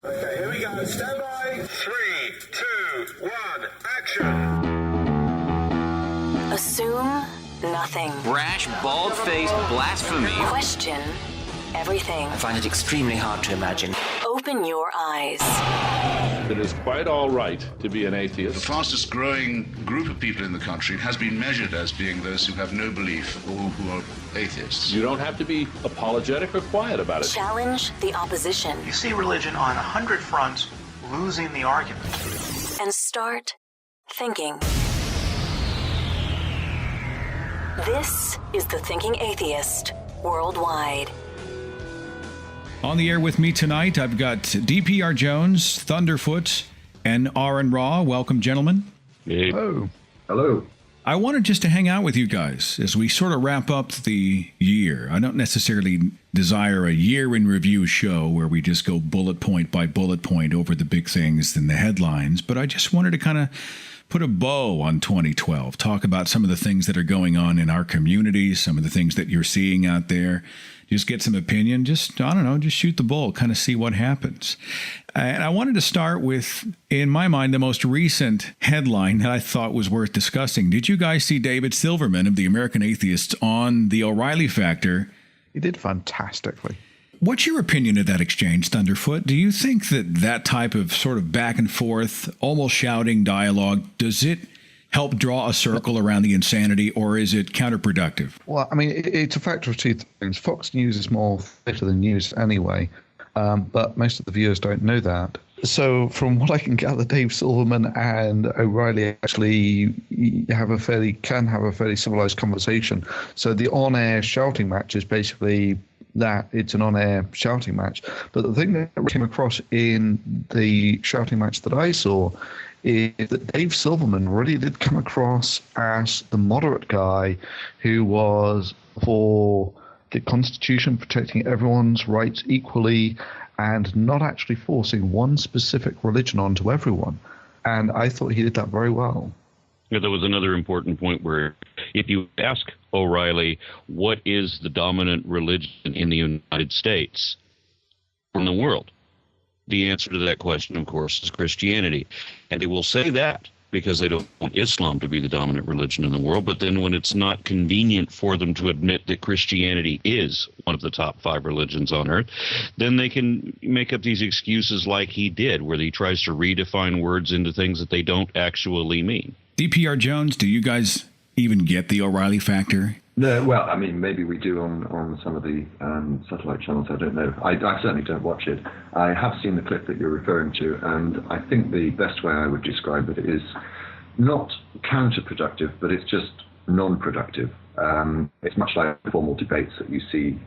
Okay, here we go. Stand by. 3, 2, 1, action. Assume nothing. Brash, bald-faced blasphemy. Question everything. I find it extremely hard to imagine. Open your eyes. It is quite all right to be an atheist. The fastest growing group of people in the country has been measured as being those who have no belief or who are atheists. You don't have to be apologetic or quiet about it. Challenge the opposition. You see religion on 100 fronts losing the argument. And start thinking. This is The Thinking Atheist Worldwide. On the air with me tonight, I've got DPRJones, Thunderf00t and AronRa. Welcome, gentlemen. Hey. Oh, hello. I wanted just to hang out with you guys as we sort of wrap up the year. I don't necessarily desire a year in review show where we just go bullet point by bullet point over the big things and the headlines, but I just wanted to kind of put a bow on 2012, talk about some of the things that are going on in our communities, some of the things that you're seeing out there, just get some opinion, just shoot the bull, kind of see what happens. And I wanted to start with, in my mind, the most recent headline that I thought was worth discussing. Did you guys see David Silverman of the American Atheists on the O'Reilly Factor? He did fantastically. What's your opinion of that exchange, Thunderf00t? Do you think that type of sort of back and forth, almost shouting dialogue, does it help draw a circle around the insanity, or is it counterproductive? Well, I mean, it's a factor of two things. Fox News is more theatre than news anyway, but most of the viewers don't know that. So from what I can gather, Dave Silverman and O'Reilly actually can have a fairly civilized conversation. So the on-air shouting match is basically that it's an on-air shouting match. But the thing that came across in the shouting match that I saw is that Dave Silverman really did come across as the moderate guy who was for the Constitution, protecting everyone's rights equally, and not actually forcing one specific religion onto everyone. And I thought he did that very well. Yeah, that was another important point where if you ask O'Reilly, what is the dominant religion in the United States or in the world? The answer to that question, of course, is Christianity. And they will say that because they don't want Islam to be the dominant religion in the world. But then when it's not convenient for them to admit that Christianity is one of the top 5 religions on earth, then they can make up these excuses like he did, where he tries to redefine words into things that they don't actually mean. DPRJones, do you guys even get the O'Reilly Factor? No, well, I mean, maybe we do on some of the satellite channels. I don't know. I certainly don't watch it. I have seen the clip that you're referring to, and I think the best way I would describe it is not counterproductive, but it's just non-productive. It's much like the formal debates that you see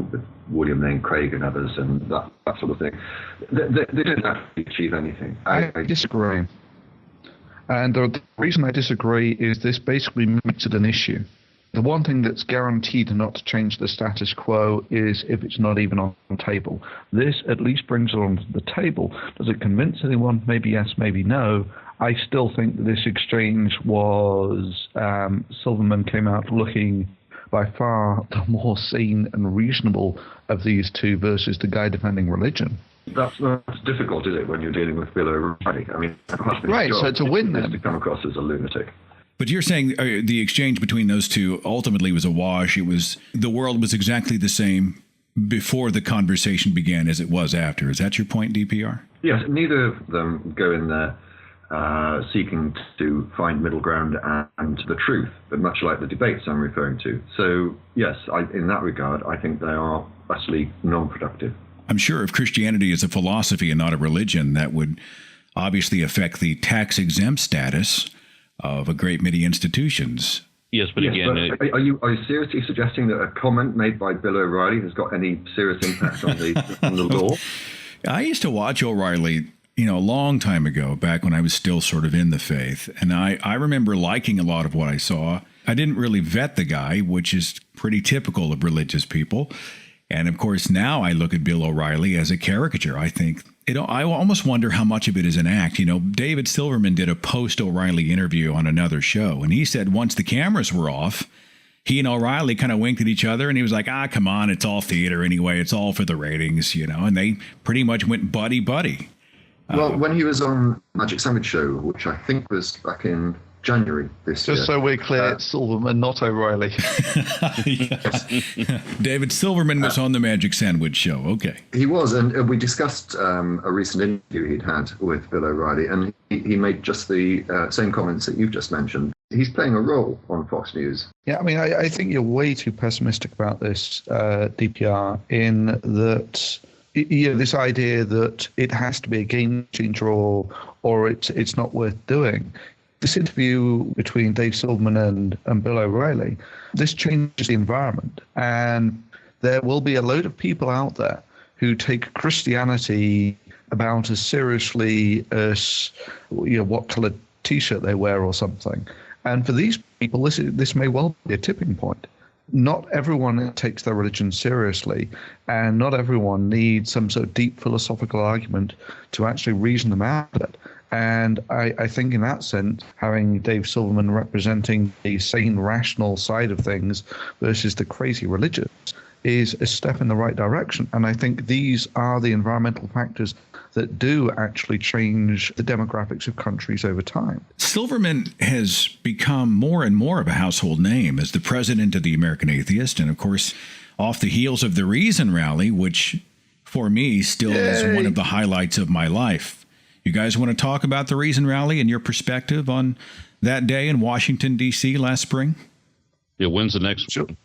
with William Lane Craig and others and that sort of thing. They don't actually achieve anything. I disagree. And the reason I disagree is this basically makes it an issue. The one thing that's guaranteed not to change the status quo is if it's not even on the table. This at least brings it onto the table. Does it convince anyone? Maybe yes, maybe no. I still think that this exchange was, Silverman came out looking by far the more sane and reasonable of these two versus the guy defending religion. That's not difficult, is it, when you're dealing with Bill O'Reilly? I mean, right, so it's a win then. To come across as a lunatic. But you're saying the exchange between those two ultimately was a wash. The world was exactly the same before the conversation began as it was after. Is that your point, DPR? Yes, neither of them go in there seeking to find middle ground and the truth, but much like the debates I'm referring to. So, yes, in that regard, I think they are utterly non-productive. I'm sure if Christianity is a philosophy and not a religion, that would obviously affect the tax-exempt status of a great many institutions. Yes, but again... But are you seriously suggesting that a comment made by Bill O'Reilly has got any serious impact on the law? I used to watch O'Reilly, a long time ago, back when I was still sort of in the faith, and I remember liking a lot of what I saw. I didn't really vet the guy, which is pretty typical of religious people. And of course, now I look at Bill O'Reilly as a caricature. I think I almost wonder how much of it is an act. David Silverman did a post-O'Reilly interview on another show, and he said once the cameras were off, he and O'Reilly kind of winked at each other, and he was like, come on, it's all theater anyway. It's all for the ratings, and they pretty much went buddy-buddy. Well, when he was on Magic Sandwich Show, which I think was back in January this year. Just so we're clear, it's Silverman, not O'Reilly. David Silverman was on the Magic Sandwich Show. Okay. He was, and we discussed a recent interview he'd had with Bill O'Reilly, and he made just the same comments that you've just mentioned. He's playing a role on Fox News. Yeah, I mean, I think you're way too pessimistic about this, DPR, in that... this idea that it has to be a game changer or it's not worth doing. This interview between Dave Silverman and Bill O'Reilly, this changes the environment. And there will be a load of people out there who take Christianity about as seriously as what colored T-shirt they wear or something. And for these people, this may well be a tipping point. Not everyone takes their religion seriously, and not everyone needs some sort of deep philosophical argument to actually reason them out of it. And I think in that sense, having Dave Silverman representing the sane, rational side of things versus the crazy religious is a step in the right direction. And I think these are the environmental factors that do actually change the demographics of countries over time. Silverman has become more and more of a household name as the president of the American Atheist, and of course, off the heels of the Reason Rally, which for me still is one of the highlights of my life. You guys want to talk about the Reason Rally and your perspective on that day in Washington, D.C. last spring? Yeah, when's the next one?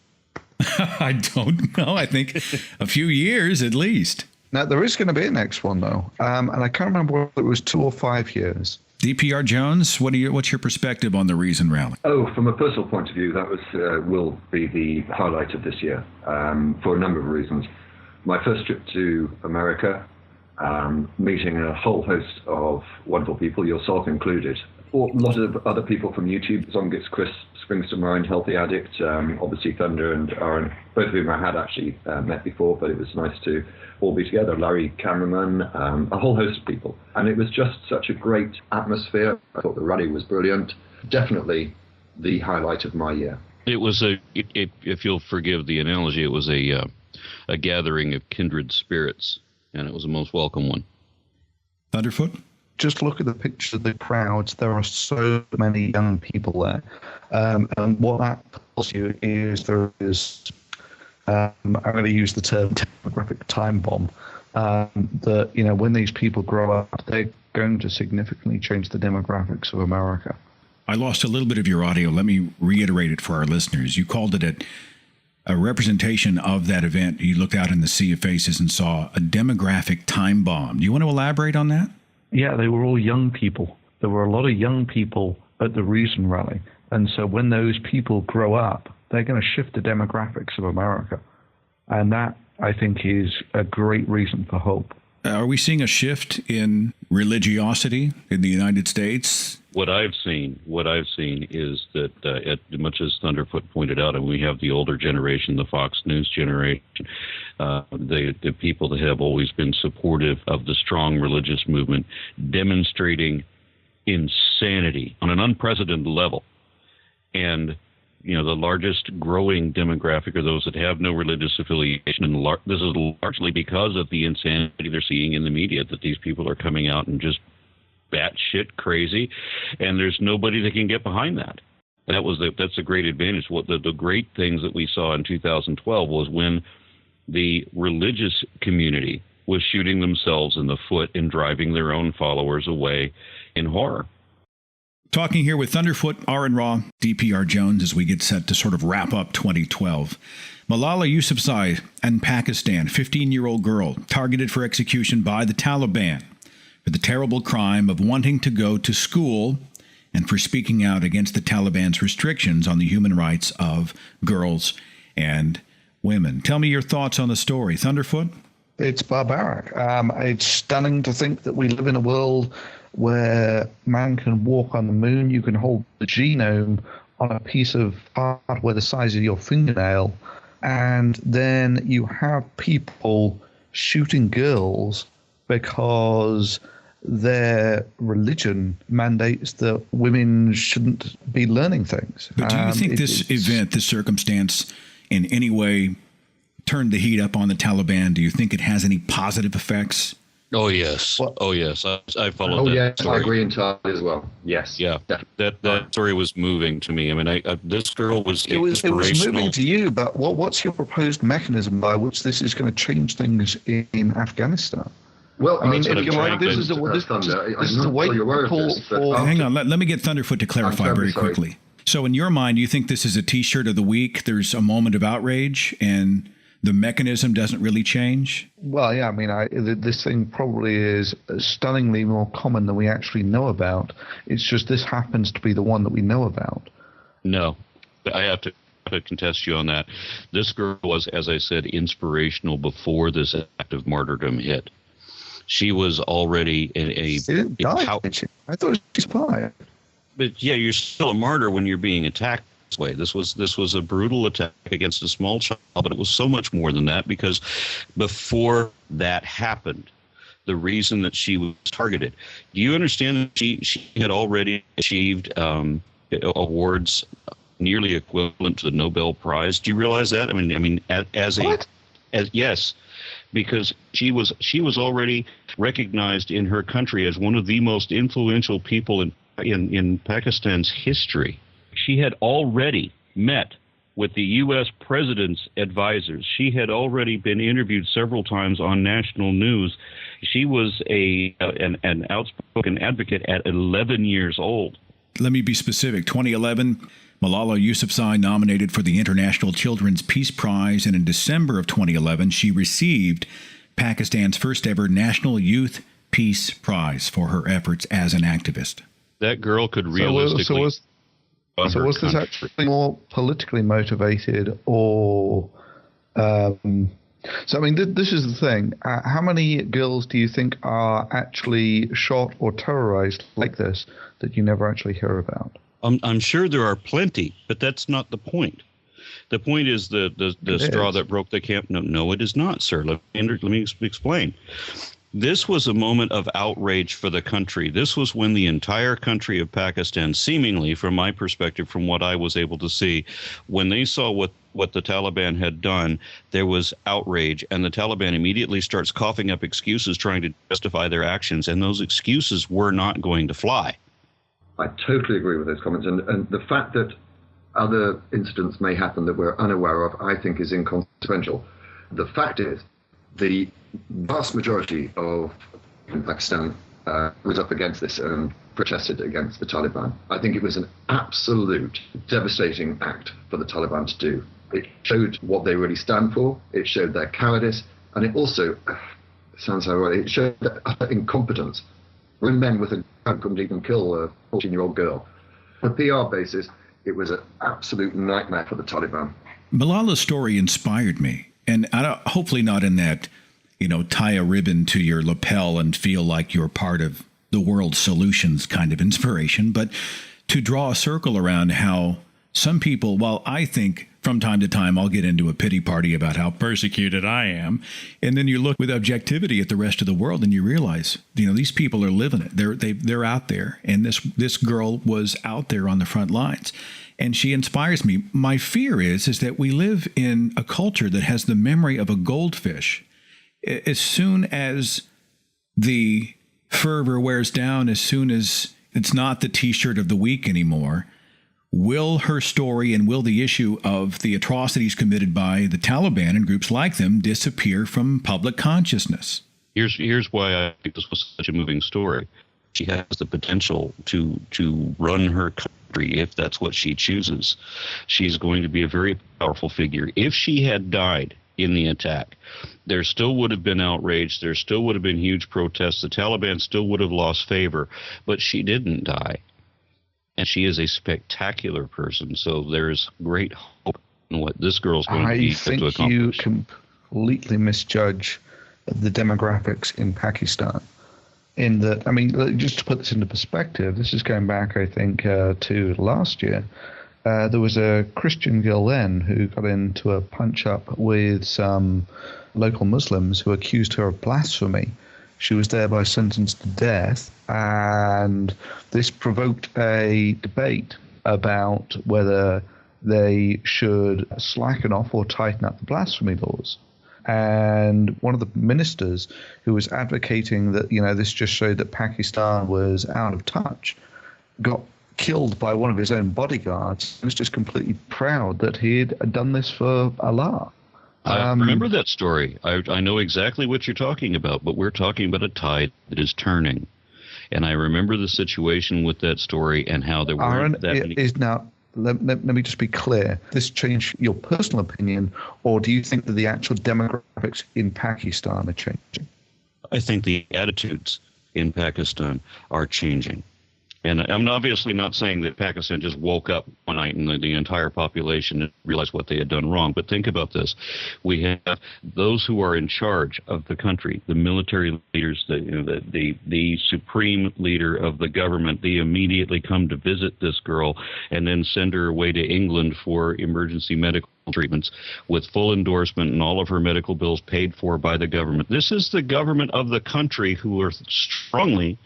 I don't know. I think a few years at least. Now, there is going to be a next one, though. And I can't remember whether it was 2 or 5 years. DPRJones, what's your perspective on the Reason Rally? Oh, from a personal point of view, that will be the highlight of this year for a number of reasons. My first trip to America, meeting a whole host of wonderful people, yourself included. A lot of other people from YouTube, Zongits, Chris, Springs to Mind, Healthy Addict, obviously Thunder and Aaron, both of whom I had actually met before, but it was nice to all be together. Larry, cameraman, a whole host of people. And it was just such a great atmosphere. I thought the rally was brilliant. Definitely the highlight of my year. It was if you'll forgive the analogy, it was a gathering of kindred spirits, and it was a most welcome one. Thunderfoot? Just look at the pictures of the crowds. There are so many young people there. And what that tells you is there is, I'm going to use the term demographic time bomb, that, when these people grow up, they're going to significantly change the demographics of America. I lost a little bit of your audio. Let me reiterate it for our listeners. You called it a representation of that event. You looked out in the sea of faces and saw a demographic time bomb. Do you want to elaborate on that? Yeah, they were all young people. There were a lot of young people at the Reason Rally. And so when those people grow up, they're going to shift the demographics of America. And that, I think, is a great reason for hope. Are we seeing a shift in religiosity in the United States? What I've seen is that, much as Thunderfoot pointed out, and we have the older generation, the Fox News generation, the people that have always been supportive of the strong religious movement, demonstrating insanity on an unprecedented level. And, the largest growing demographic are those that have no religious affiliation. And this is largely because of the insanity they're seeing in the media, that these people are coming out and just batshit crazy, and there's nobody that can get behind that. That's a great advantage. What the great things that we saw in 2012 was when the religious community was shooting themselves in the foot and driving their own followers away in horror. Talking here with Thunderfoot, AronRa, DPRJones, as we get set to sort of wrap up 2012. Malala Yousafzai in Pakistan, 15-year-old girl, targeted for execution by the Taliban for the terrible crime of wanting to go to school and for speaking out against the Taliban's restrictions on the human rights of girls and women. Tell me your thoughts on the story. Thunderfoot? It's barbaric. It's stunning to think that we live in a world where man can walk on the moon. You can hold the genome on a piece of hardware the size of your fingernail, and then you have people shooting girls because their religion mandates that women shouldn't be learning things. But do you think this event, this circumstance, in any way turned the heat up on the Taliban? Do you think it has any positive effects? Oh, yes. Yes. I followed that story. I agree entirely as well. Yes. Yeah. That story was moving to me. I mean, this girl was inspirational. It was moving to you, but what's your proposed mechanism by which this is going to change things in Afghanistan? Well, I mean, if you're right, this is a wake call for... Hang on, let me get Thunderfoot to clarify very quickly. So in your mind, you think this is a T-shirt of the week? There's a moment of outrage and the mechanism doesn't really change? Well, yeah, I mean, this thing probably is stunningly more common than we actually know about. It's just this happens to be the one that we know about. No, I have to contest you on that. This girl was, as I said, inspirational before this act of martyrdom hit. She was already She didn't die, did she? I thought she survived. But yeah, you're still a martyr when you're being attacked this way. This was a brutal attack against a small child, but it was so much more than that, because before that happened, the reason that she was targeted. Do you understand that she had already achieved awards nearly equivalent to the Nobel Prize? Do you realize that? I mean, yes. Because she was already recognized in her country as one of the most influential people in Pakistan's history. She had already met with the U.S. president's advisors. She had already been interviewed several times on national news. She was an outspoken advocate at 11 years old. Let me be specific. 2011, Malala Yousafzai nominated for the International Children's Peace Prize, and in December of 2011, she received Pakistan's first ever National Youth Peace Prize for her efforts as an activist. That girl could realistically... So was this actually more politically motivated, or... So, I mean, this is the thing. How many girls do you think are actually shot or terrorized like this that you never actually hear about? I'm sure there are plenty, but that's not the point. The point is the straw that broke the camp. No, it is not, sir. Let me explain. This was a moment of outrage for the country. This was when the entire country of Pakistan, seemingly, from my perspective, from what I was able to see, when they saw what the Taliban had done, there was outrage, and the Taliban immediately starts coughing up excuses trying to justify their actions, and those excuses were not going to fly. I totally agree with those comments, and the fact that other incidents may happen that we're unaware of, I think, is inconsequential. The fact is, the vast majority of Pakistan was up against this and protested against the Taliban. I think it was an absolute devastating act for the Taliban to do. It showed what they really stand for, it showed their cowardice, and it also, sounds ironic, it showed their utter incompetence. When men with a gun couldn't even kill a 14-year-old girl. On a PR basis, it was an absolute nightmare for the Taliban. Malala's story inspired me, and hopefully not in that, tie a ribbon to your lapel and feel like you're part of the world's solutions kind of inspiration, but to draw a circle around how some people, while I think from time to time I'll get into a pity party about how persecuted I am, and then you look with objectivity at the rest of the world and you realize, these people are living it. They're out there, and this girl was out there on the front lines, and she inspires me. My fear is that we live in a culture that has the memory of a goldfish. As soon as the fervor wears down, as soon as it's not the T-shirt of the week anymore, will her story and will the issue of the atrocities committed by the Taliban and groups like them disappear from public consciousness? Here's why I think this was such a moving story. She has the potential to run her country if that's what she chooses. She's going to be a very powerful figure. If she had died in the attack, there still would have been outrage. There still would have been huge protests. The Taliban still would have lost favor, but she didn't die. And she is a spectacular person, so there's great hope in what this girl's going to be able to accomplish. I think you completely misjudge the demographics in Pakistan. In that, just to put this into perspective, this is going back, I think, to last year. There was a Christian girl then who got into a punch-up with some local Muslims who accused her of blasphemy. She was thereby sentenced to death, and this provoked a debate about whether they should slacken off or tighten up the blasphemy laws. And one of the ministers who was advocating that, this just showed that Pakistan was out of touch, got killed by one of his own bodyguards, and was just completely proud that he had done this for Allah. I remember that story. I know exactly what you're talking about, but we're talking about a tide that is turning. And I remember the situation with that story and how there weren't that many... Let me just be clear. This changed your personal opinion, or do you think that the actual demographics in Pakistan are changing? I think the attitudes in Pakistan are changing. And I'm obviously not saying that Pakistan just woke up one night and the entire population realized what they had done wrong. But think about this. We have those who are in charge of the country, the military leaders, the supreme leader of the government. They immediately come to visit this girl and then send her away to England for emergency medical treatments with full endorsement and all of her medical bills paid for by the government. This is the government of the country who are strongly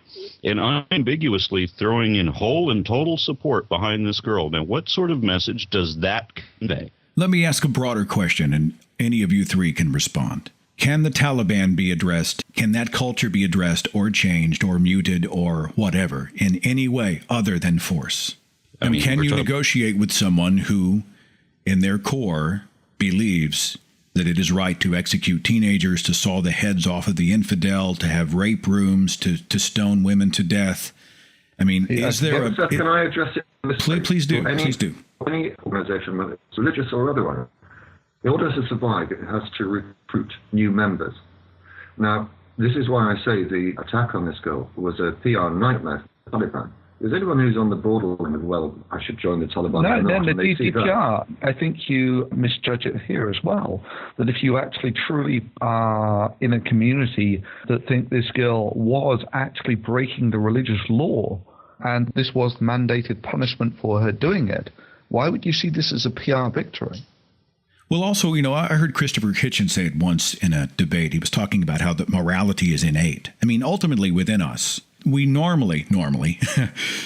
and unambiguously throwing in whole and total support behind this girl. Now, what sort of message does that convey? Let me ask a broader question, and any of you three can respond. Can the Taliban be addressed? Can that culture be addressed or changed or muted or whatever in any way other than force? I mean, can you negotiate with someone who, in their core, believes that it is right to execute teenagers, to saw the heads off of the infidel, to have rape rooms, to stone women to death? I mean, is there Seth, can I address it? Please do. Please do. Any organization, whether it's religious or otherwise, in order to survive, it has to recruit new members. Now, this is why I say the attack on this girl was a PR nightmare for the Taliban. Is anyone who's on the borderline of, well, I should join the Taliban? No, the DPR. I think you misjudge it here as well. That if you actually truly are in a community that think this girl was actually breaking the religious law, and this was mandated punishment for her doing it, why would you see this as a PR victory? Well, also, I heard Christopher Hitchens say it once in a debate. He was talking about how that morality is innate. I mean, ultimately within us, we normally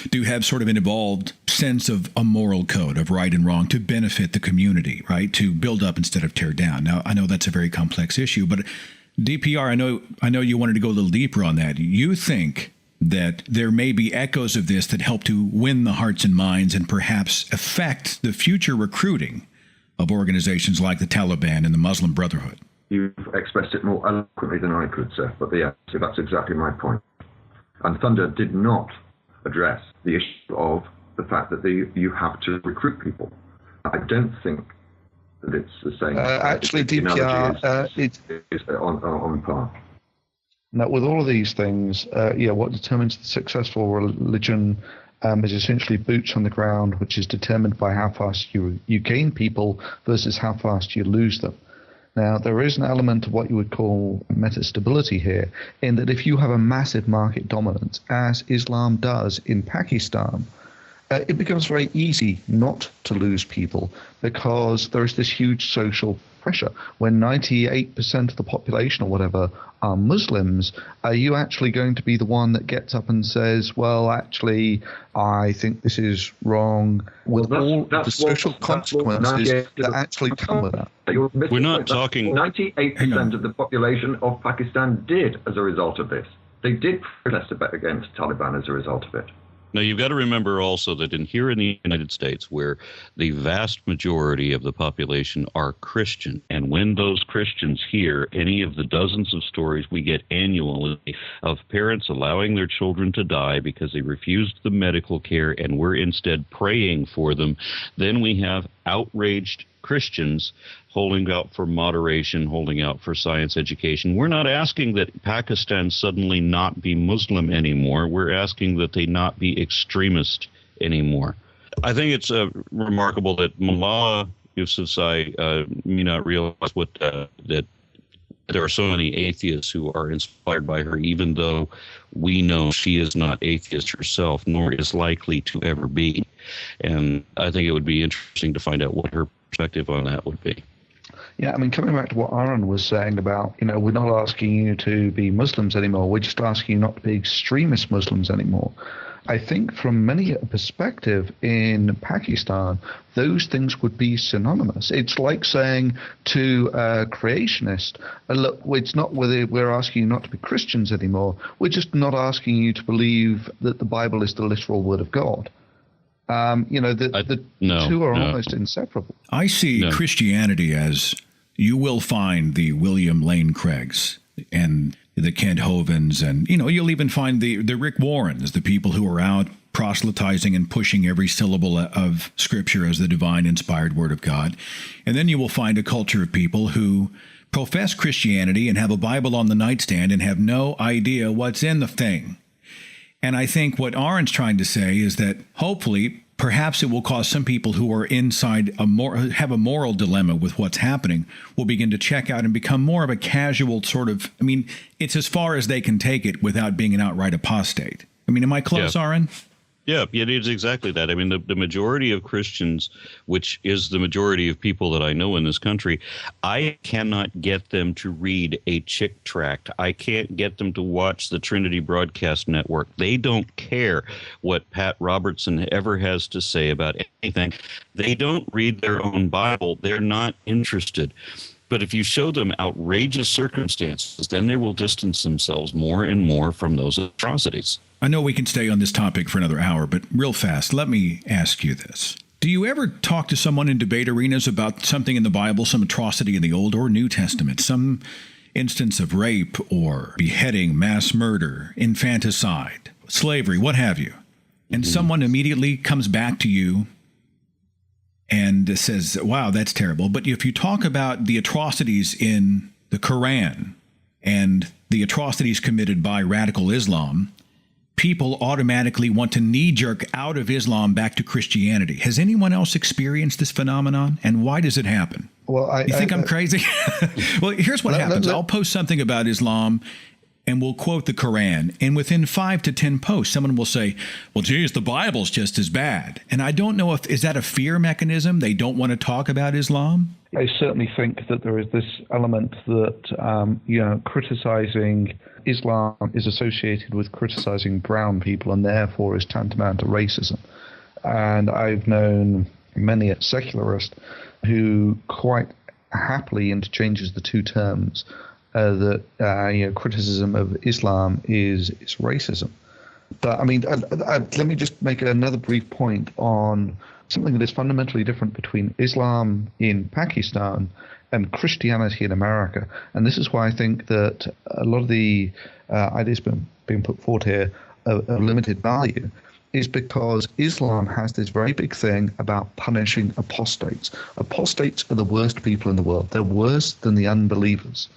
do have sort of an evolved sense of a moral code of right and wrong to benefit the community, right? To build up instead of tear down. Now, I know that's a very complex issue, but DPR, I know you wanted to go a little deeper on that. You think that there may be echoes of this that help to win the hearts and minds and perhaps affect the future recruiting of organizations like the Taliban and the Muslim Brotherhood. You've expressed it more eloquently than I could, Seth, but yeah, so that's exactly my point. And Thunder did not address the issue of the fact that you have to recruit people. I don't think that it's the same. Actually, DPR is on par. Now, with all of these things, what determines the successful religion is essentially boots on the ground, which is determined by how fast you gain people versus how fast you lose them. Now, there is an element of what you would call metastability here, in that if you have a massive market dominance, as Islam does in Pakistan, it becomes very easy not to lose people because there is this huge social pressure. When 98% of the population or whatever are Muslims, are you actually going to be the one that gets up and says, well, actually, I think this is wrong, with all the social consequences that actually come with that? We're not talking... 98% of the population of Pakistan did as a result of this. They did protest against Taliban as a result of it. Now, you've got to remember also that here in the United States, where the vast majority of the population are Christian, and when those Christians hear any of the dozens of stories we get annually of parents allowing their children to die because they refused the medical care and were instead praying for them, then we have outraged Christians holding out for moderation, holding out for science education. We're not asking that Pakistan suddenly not be Muslim anymore. We're asking that they not be extremist anymore. I think it's remarkable that Malala Yousafzai may not realize that there are so many atheists who are inspired by her, even though we know she is not atheist herself, nor is likely to ever be. And I think it would be interesting to find out what her perspective on that would be. Yeah, I mean, coming back to what Aaron was saying about, we're not asking you to be Muslims anymore. We're just asking you not to be extremist Muslims anymore. I think from many a perspective in Pakistan, those things would be synonymous. It's like saying to a creationist, look, it's not whether we're asking you not to be Christians anymore. We're just not asking you to believe that the Bible is the literal word of God. The two are almost inseparable. I see Christianity as you will find the William Lane Craigs and the Kent Hovens, and you'll even find the Rick Warrens, the people who are out proselytizing and pushing every syllable of Scripture as the divine inspired Word of God. And then you will find a culture of people who profess Christianity and have a Bible on the nightstand and have no idea what's in the thing. And I think what Aaron's trying to say is that hopefully, perhaps it will cause some people who are inside have a moral dilemma with what's happening will begin to check out and become more of a casual sort of, it's as far as they can take it without being an outright apostate. Am I close, Aaron? Yeah, it is exactly that. The majority of Christians, which is the majority of people that I know in this country, I cannot get them to read a chick tract. I can't get them to watch the Trinity Broadcast Network. They don't care what Pat Robertson ever has to say about anything. They don't read their own Bible. They're not interested. But if you show them outrageous circumstances, then they will distance themselves more and more from those atrocities. I know we can stay on this topic for another hour, but real fast, let me ask you this. Do you ever talk to someone in debate arenas about something in the Bible, some atrocity in the Old or New Testament, some instance of rape or beheading, mass murder, infanticide, slavery, what have you, and someone immediately comes back to you and says, wow, that's terrible. But if you talk about the atrocities in the Quran and the atrocities committed by radical Islam, people automatically want to knee-jerk out of Islam back to Christianity. Has anyone else experienced this phenomenon, and why does it happen? Well, you think I'm crazy? Well, here's what happens. I'll post something about Islam, and we'll quote the Quran, and within 5 to 10 posts, someone will say, well, geez, the Bible's just as bad. And I don't know is that a fear mechanism? They don't want to talk about Islam? I certainly think that there is this element that, criticizing Islam is associated with criticizing brown people and therefore is tantamount to racism. And I've known many a secularist who quite happily interchanges the two terms, that criticism of Islam is racism. But let me just make another brief point on something that is fundamentally different between Islam in Pakistan and Christianity in America. And this is why I think that a lot of the ideas being put forward here of limited value is because Islam has this very big thing about punishing apostates. Apostates are the worst people in the world. They're worse than the unbelievers.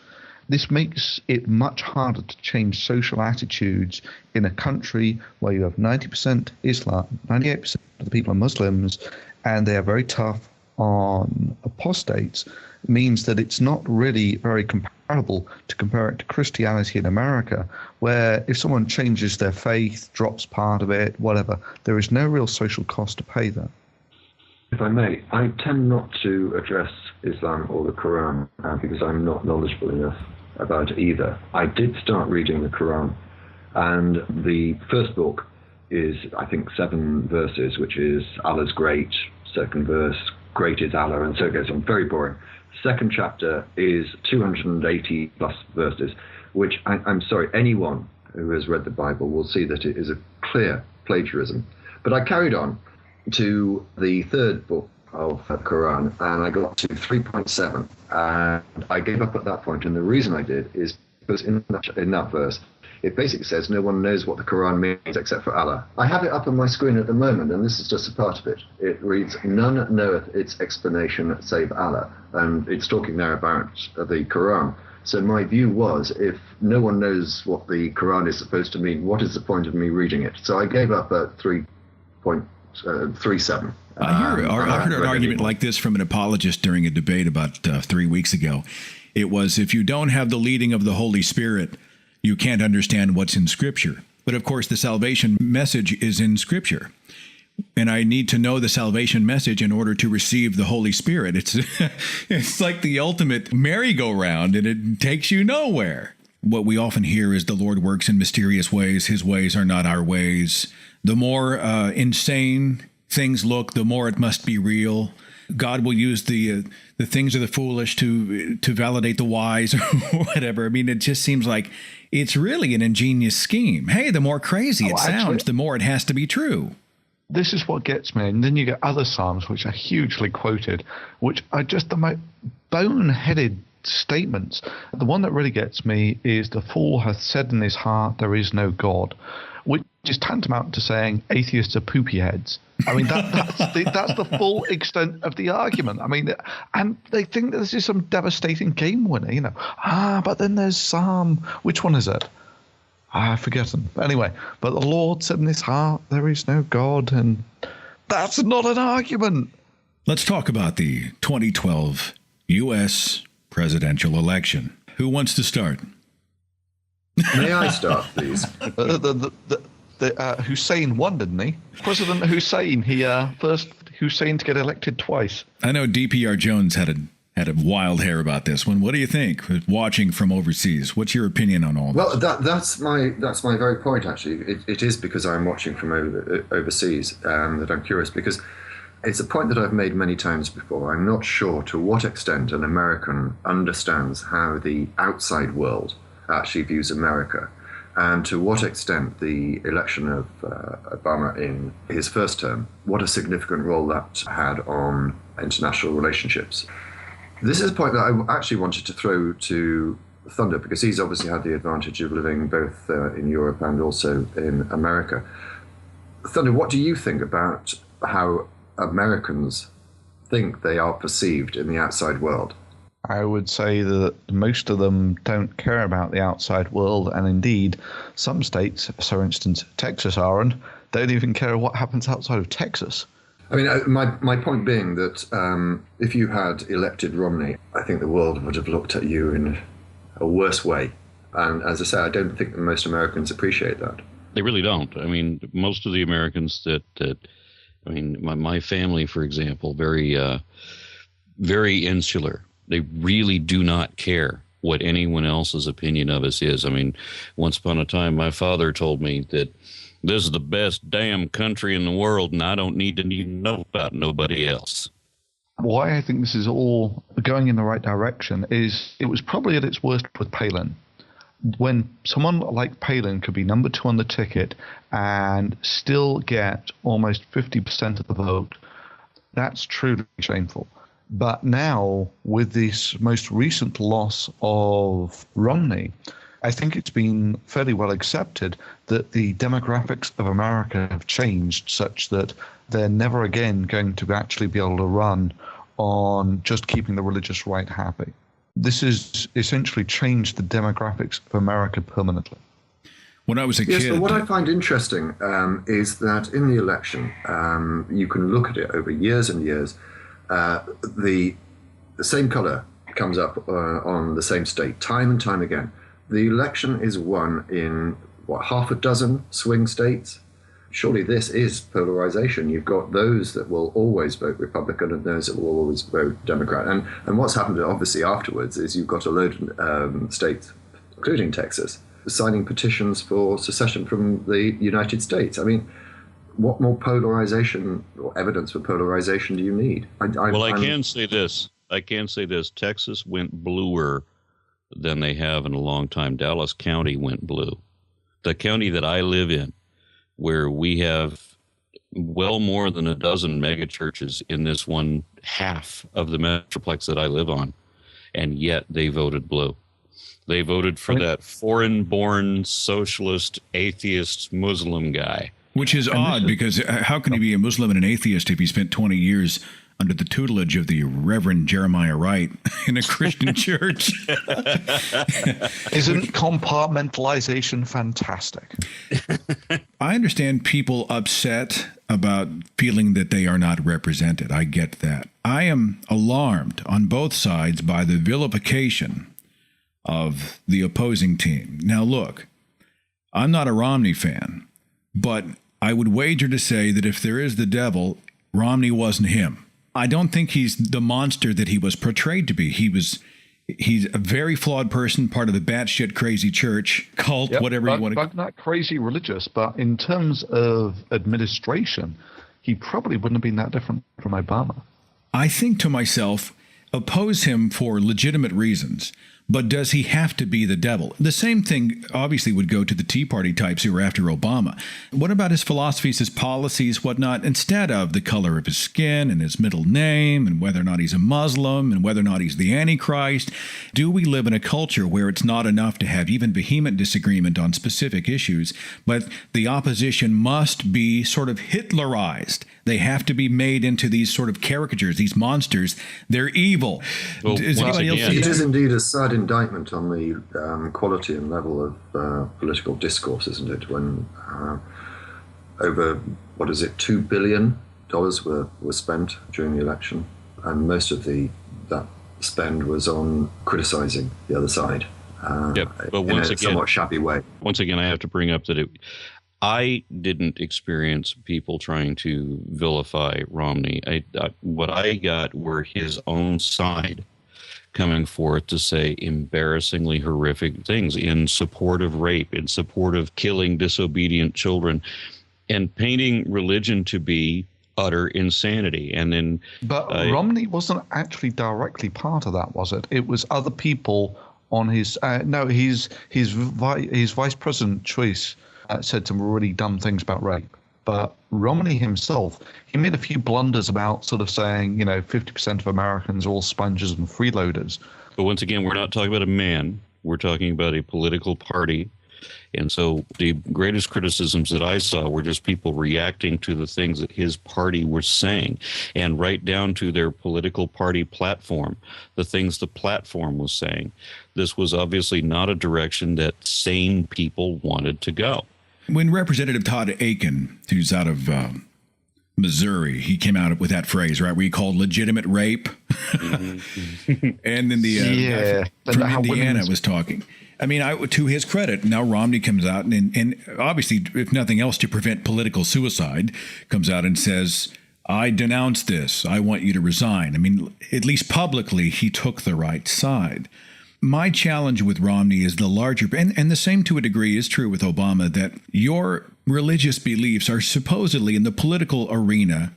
This makes it much harder to change social attitudes in a country where you have 90% Islam, 98% of the people are Muslims, and they are very tough on apostates. It means that it's not really very comparable to compare it to Christianity in America, where if someone changes their faith, drops part of it, whatever, there is no real social cost to pay that. If I may, I tend not to address Islam or the Quran because I'm not knowledgeable enough about either. I did start reading the Quran, and the first book is, I think, 7 verses, which is Allah's great. Second verse, great is Allah, and so it goes on. Very boring. Second chapter is 280 plus verses, which I'm sorry, anyone who has read the Bible will see that it is a clear plagiarism. But I carried on to the third book of the Quran, and I got to 3.7, and I gave up at that point. And the reason I did is because in that verse, it basically says no one knows what the Quran means except for Allah. I have it up on my screen at the moment, and this is just a part of it. It reads, none knoweth its explanation save Allah, and it's talking there about the Quran. So my view was, if no one knows what the Quran is supposed to mean, what is the point of me reading it? So I gave up at 3.37. I heard an argument like this from an apologist during a debate about 3 weeks ago. It was, if you don't have the leading of the Holy Spirit, you can't understand what's in Scripture. But of course, the salvation message is in Scripture. and I need to know the salvation message in order to receive the Holy Spirit. It's like the ultimate merry-go-round, and it takes you nowhere. What we often hear is the Lord works in mysterious ways. His ways are not our ways. The more insane things look, the more it must be real. God will use the things of the foolish to validate the wise or whatever. I mean, it just seems like it's really an ingenious scheme. Hey, the more crazy it sounds, the more it has to be true. This is what gets me. And then you get other psalms, which are hugely quoted, which are just the most boneheaded statements. The one that really gets me is the fool hath said in his heart, there is no God, which is tantamount to saying atheists are poopy heads. I mean, that's the full extent of the argument. I mean, and they think that this is some devastating game winner, you know. But then there's Psalm, which one is it? I've forgotten. Anyway, but the Lord said in his heart, there is no God, and that's not an argument. Let's talk about the 2012 U.S. presidential election. Who wants to start? May I start, please? Hussein won, didn't he? President Hussein, first Hussein to get elected twice. I know DPRJones had a wild hair about this one. What do you think, watching from overseas? What's your opinion on all this? Well, that's my very point, actually. It is because I'm watching from overseas that I'm curious, because it's a point that I've made many times before. I'm not sure to what extent an American understands how the outside world actually views America, and to what extent the election of Obama in his first term, what a significant role that had on international relationships. This is a point that I actually wanted to throw to Thunder, because he's obviously had the advantage of living both in Europe and also in America. Thunder, what do you think about how Americans think they are perceived in the outside world? I would say that most of them don't care about the outside world, and indeed, some states, for instance, Texas, Aaron, don't even care what happens outside of Texas. I mean, my point being that if you had elected Romney, I think the world would have looked at you in a worse way. And as I say, I don't think that most Americans appreciate that. They really don't. I mean, most of the Americans my family, for example, very insular. They really do not care what anyone else's opinion of us is. I mean, once upon a time, my father told me that this is the best damn country in the world, and I don't need to know about nobody else. Why I think this is all going in the right direction is it was probably at its worst with Palin. When someone like Palin could be number 2 on the ticket and still get almost 50% of the vote, that's truly shameful. But now, with this most recent loss of Romney, I think it's been fairly well accepted that the demographics of America have changed such that they're never again going to actually be able to run on just keeping the religious right happy. This has essentially changed the demographics of America permanently. When I was a kid... Yes, but what I find interesting is that in the election, you can look at it over years and years. The same colour comes up on the same state time and time again. The election is won in, half a dozen swing states? Surely this is polarization. You've got those that will always vote Republican and those that will always vote Democrat. And what's happened, obviously, afterwards is you've got a load of states, including Texas, signing petitions for secession from the United States. I mean, what more polarization or evidence for polarization do you need? I can say this. Texas went bluer than they have in a long time. Dallas County went blue. The county that I live in, where we have well more than a dozen megachurches in this one half of the metroplex that I live on, and yet they voted blue. They voted for that foreign-born socialist, atheist, Muslim guy. Which is odd, because how can he be a Muslim and an atheist if he spent 20 years under the tutelage of the Reverend Jeremiah Wright in a Christian church? Isn't compartmentalization fantastic? I understand people upset about feeling that they are not represented. I get that. I am alarmed on both sides by the vilification of the opposing team. Now, look, I'm not a Romney fan, but I would wager to say that if there is the devil, Romney wasn't him. I don't think he's the monster that he was portrayed to be. He's a very flawed person, part of the batshit crazy church, cult, whatever you want to... Not crazy religious, but in terms of administration, he probably wouldn't have been that different from Obama. I think to myself, oppose him for legitimate reasons, but does he have to be the devil? The same thing obviously would go to the Tea Party types who were after Obama. What about his philosophies, his policies, whatnot, instead of the color of his skin and his middle name and whether or not he's a Muslim and whether or not he's the Antichrist? Do we live in a culture where it's not enough to have even vehement disagreement on specific issues, but the opposition must be sort of Hitlerized? They have to be made into these sort of caricatures, these monsters. They're evil. Well, Does anybody else see It that? is indeed a sad indictment on the quality and level of political discourse, isn't it? When over, $2 billion were spent during the election, and most of that spend was on criticising the other side but in a somewhat shabby way. Once again, I have to bring up that I didn't experience people trying to vilify Romney. What I got were his own side coming forth to say embarrassingly horrific things in support of rape, in support of killing disobedient children, and painting religion to be utter insanity. And then, but Romney wasn't actually directly part of that, was it? It was other people on his. His vice president choice said some really dumb things about rape. But Romney himself, he made a few blunders about sort of saying, 50% of Americans are all sponges and freeloaders. But once again, we're not talking about a man. We're talking about a political party. And so the greatest criticisms that I saw were just people reacting to the things that his party was saying, and right down to their political party platform, the things the platform was saying. This was obviously not a direction that sane people wanted to go. When Representative Todd Aiken, who's out of Missouri, he came out with that phrase, right, where he called legitimate rape. Mm-hmm. And then the guy from Indiana was talking. I mean, to his credit, now Romney comes out and obviously, if nothing else, to prevent political suicide, comes out and says, I denounce this. I want you to resign. I mean, at least publicly, he took the right side. My challenge with Romney is the larger, and the same to a degree is true with Obama, that your religious beliefs are supposedly in the political arena.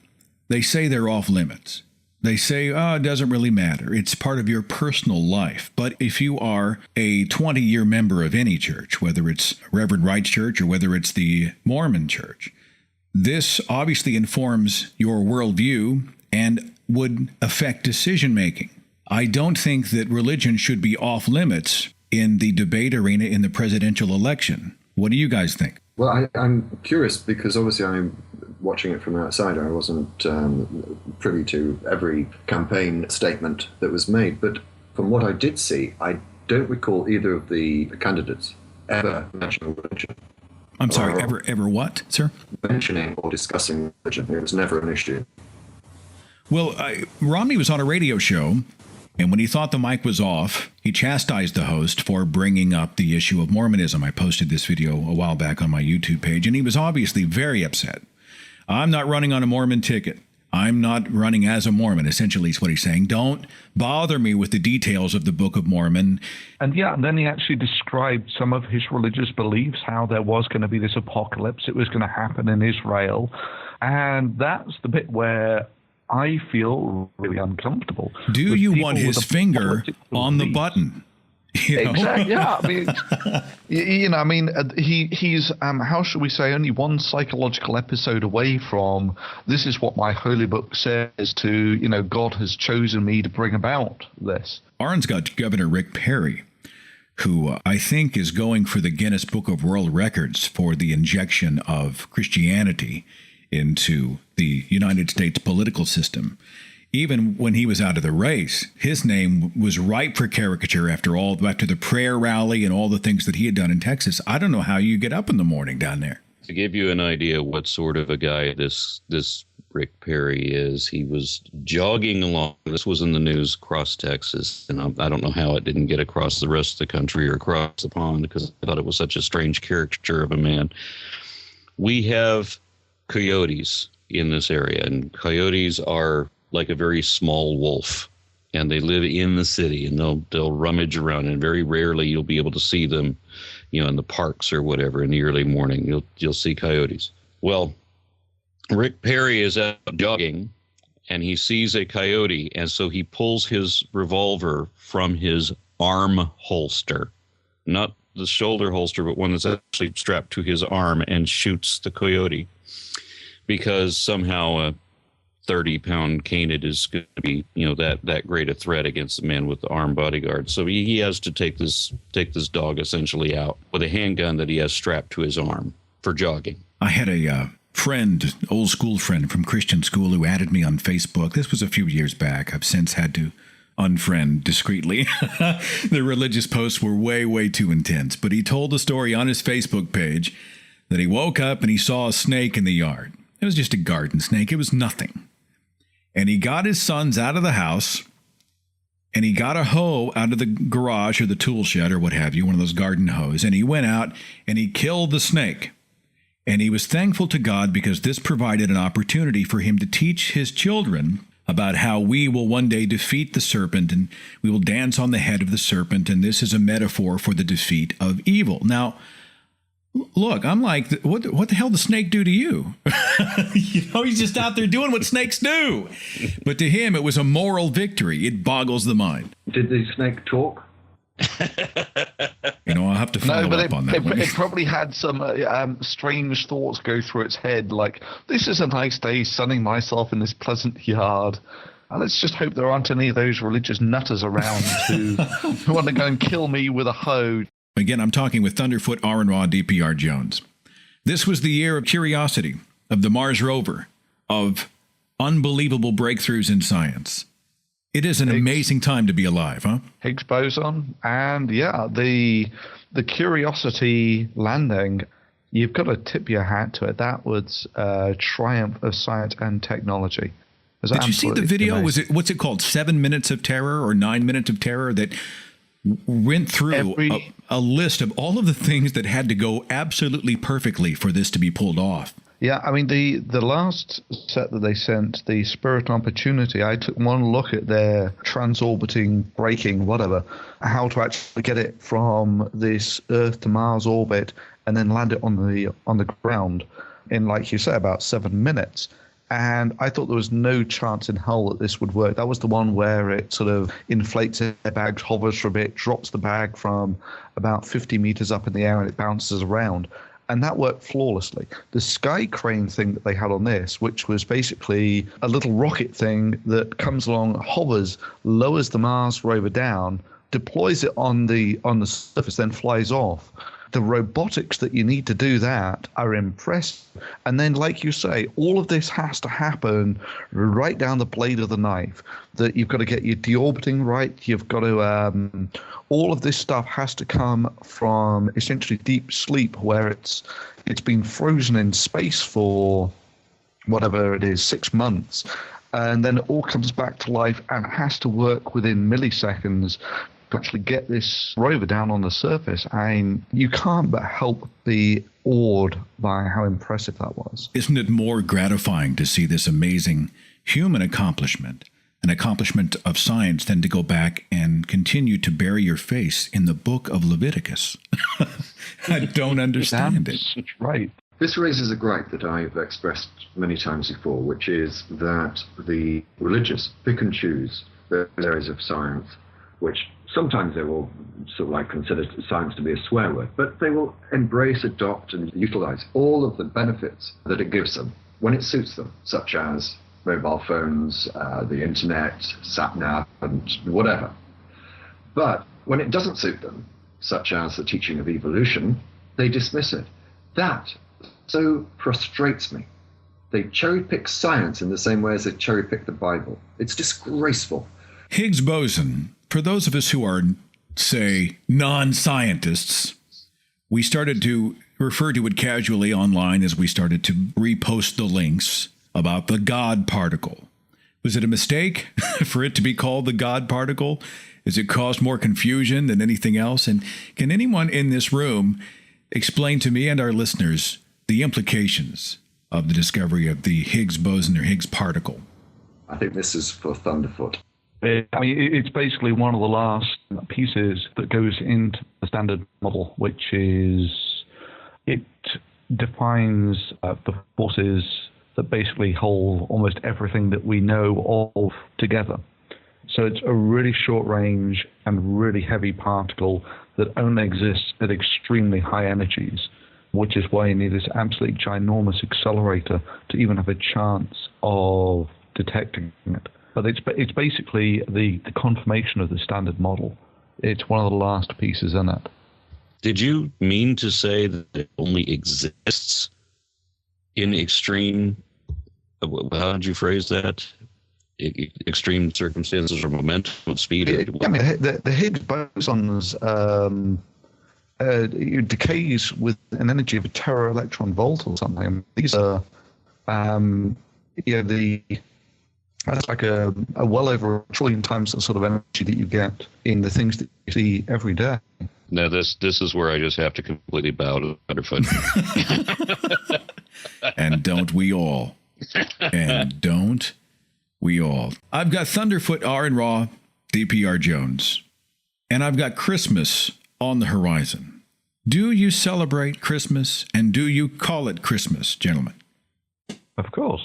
They say they're off limits. They say, it doesn't really matter. It's part of your personal life. But if you are a 20-year member of any church, whether it's Reverend Wright's church or whether it's the Mormon church, this obviously informs your worldview and would affect decision-making. I don't think that religion should be off limits in the debate arena in the presidential election. What do you guys think? Well, I'm curious because obviously I'm watching it from outside. I wasn't privy to every campaign statement that was made. But from what I did see, I don't recall either of the candidates ever mentioning religion. I'm sorry, ever what, sir? Mentioning or discussing religion. It was never an issue. Well, Romney was on a radio show, and when he thought the mic was off, he chastised the host for bringing up the issue of Mormonism. I posted this video a while back on my YouTube page, and he was obviously very upset. I'm not running on a Mormon ticket. I'm not running as a Mormon, essentially is what he's saying. Don't bother me with the details of the Book of Mormon. And then he actually described some of his religious beliefs, how there was going to be this apocalypse. It was going to happen in Israel. And that's the bit where I feel really uncomfortable. Do you want his finger on the button? Exactly. Yeah. I mean, he's how should we say, only one psychological episode away from this is what my holy book says to, God has chosen me to bring about this. Aaron's got Governor Rick Perry, who I think is going for the Guinness Book of World Records for the injection of Christianity into the United States political system. Even when he was out of the race, his name was ripe for caricature after the prayer rally and all the things that he had done in Texas. I don't know how you get up in the morning down there. To give you an idea what sort of a guy this Rick Perry is, he was jogging along. This was in the news across Texas, and I don't know how it didn't get across the rest of the country or across the pond because I thought it was such a strange caricature of a man. We have coyotes in this area, and coyotes are like a very small wolf, and they live in the city, and they'll rummage around, and very rarely you'll be able to see them, in the parks or whatever in the early morning. You'll see coyotes. Well, Rick Perry is out jogging, and he sees a coyote, and so he pulls his revolver from his arm holster, not the shoulder holster, but one that's actually strapped to his arm, and shoots the coyote, because somehow a 30-pound canid is going to be, that great a threat against the man with the armed bodyguard. So he has to take this dog essentially out with a handgun that he has strapped to his arm for jogging. I had a friend, old school friend from Christian school, who added me on Facebook. This was a few years back. I've since had to unfriend discreetly. The religious posts were way, way too intense. But he told the story on his Facebook page that he woke up and he saw a snake in the yard. It was just a garden snake. It was nothing. And he got his sons out of the house, and he got a hoe out of the garage or the tool shed or what have you, one of those garden hoes, and he went out and he killed the snake. And he was thankful to God because this provided an opportunity for him to teach his children about how we will one day defeat the serpent, and we will dance on the head of the serpent, and this is a metaphor for the defeat of evil. Now, look, I'm like, what the hell did the snake do to you? He's just out there doing what snakes do. But to him, it was a moral victory. It boggles the mind. Did the snake talk? I'll have to follow up on that one. It probably had some strange thoughts go through its head, like, this is a nice day sunning myself in this pleasant yard. And let's just hope there aren't any of those religious nutters around who want to go and kill me with a hoe. Again, I'm talking with Thunderf00t, AronRa, DPRJones. This was the year of curiosity, of the Mars rover, of unbelievable breakthroughs in science. It is an amazing time to be alive, huh? Higgs boson, and the Curiosity landing, you've got to tip your hat to it. That was a triumph of science and technology. Did you see the video? Amazing. What's it called? 7 Minutes of Terror or 9 Minutes of Terror that went through a list of all of the things that had to go absolutely perfectly for this to be pulled off. Yeah, I mean, the last set that they sent, the Spirit and Opportunity, I took one look at their transorbiting, braking, whatever, how to actually get it from this Earth to Mars orbit and then land it on the ground in, like you say, about 7 minutes. And I thought there was no chance in hell that this would work. That was the one where it sort of inflates airbags, hovers for a bit, drops the bag from about 50 meters up in the air, and it bounces around. And that worked flawlessly. The sky crane thing that they had on this, which was basically a little rocket thing that comes along, hovers, lowers the Mars rover down, deploys it on the surface, then flies off. The robotics that you need to do that are impressive. And then, like you say, all of this has to happen right down the blade of the knife. That you've got to get your deorbiting right. You've got to all of this stuff has to come from essentially deep sleep, where it's been frozen in space for whatever it is, 6 months. And then it all comes back to life and has to work within milliseconds to actually get this rover down on the surface. And you can't but help be awed by how impressive that was. Isn't it more gratifying to see this amazing human accomplishment, an accomplishment of science, than to go back and continue to bury your face in the book of Leviticus? I don't understand it. Right. This raises a gripe that I've expressed many times before, which is that the religious pick and choose those areas of science, which sometimes they will sort of like consider science to be a swear word, but they will embrace, adopt, and utilize all of the benefits that it gives them when it suits them, such as mobile phones, the internet, sat-nav, and whatever. But when it doesn't suit them, such as the teaching of evolution, they dismiss it. That so frustrates me. They cherry-pick science in the same way as they cherry-pick the Bible. It's disgraceful. Higgs boson, for those of us who are, say, non-scientists, we started to refer to it casually online as we started to repost the links about the God particle. Was it a mistake for it to be called the God particle? Has it caused more confusion than anything else? And can anyone in this room explain to me and our listeners the implications of the discovery of the Higgs boson or Higgs particle? I think this is for Thunderfoot. I mean, it's basically one of the last pieces that goes into the standard model, which is it defines the forces that basically hold almost everything that we know of together. So it's a really short range and really heavy particle that only exists at extremely high energies, which is why you need this absolutely ginormous accelerator to even have a chance of detecting it. But it's basically the confirmation of the standard model. It's one of the last pieces in it. Did you mean to say that it only exists in extreme, how did you phrase that? Extreme circumstances or momentum of speed? I mean, the Higgs bosons decays with an energy of a tera electron volt or something. These are, that's like a well over 1 trillion times the sort of energy that you get in the things that you see every day. Now, this is where I just have to completely bow to Thunderfoot. And don't we all? And don't we all? I've got Thunderfoot, AronRa, DPRJones, and I've got Christmas on the horizon. Do you celebrate Christmas, and do you call it Christmas, gentlemen? Of course.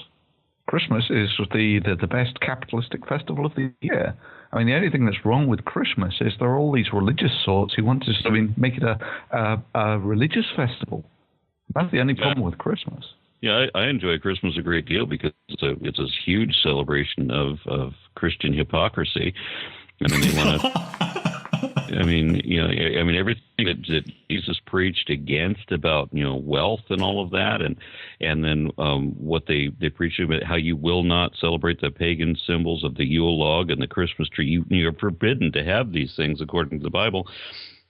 Christmas is the best capitalistic festival of the year. I mean, the only thing that's wrong with Christmas is there are all these religious sorts who want to make it a religious festival. That's the only problem with Christmas. Yeah, I enjoy Christmas a great deal because it's a huge celebration of Christian hypocrisy. I mean, they want to. I mean, everything that Jesus preached against about, wealth and all of that, and then what they preach about how you will not celebrate the pagan symbols of the Yule log and the Christmas tree. You're forbidden to have these things according to the Bible,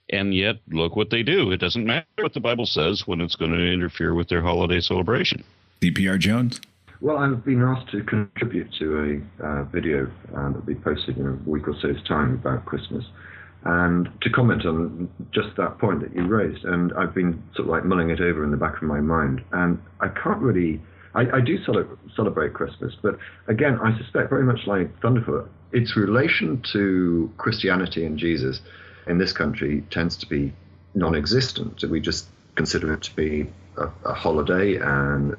and yet look what they do. It doesn't matter what the Bible says when it's going to interfere with their holiday celebration. DPRJones? Well, I've been asked to contribute to a video that will be posted in a week or so's time about Christmas, and to comment on just that point that you raised. And I've been sort of like mulling it over in the back of my mind, and I can't really. I do celebrate Christmas, but again, I suspect very much like Thunderfoot, its relation to Christianity and Jesus in this country tends to be non-existent. We just consider it to be a holiday and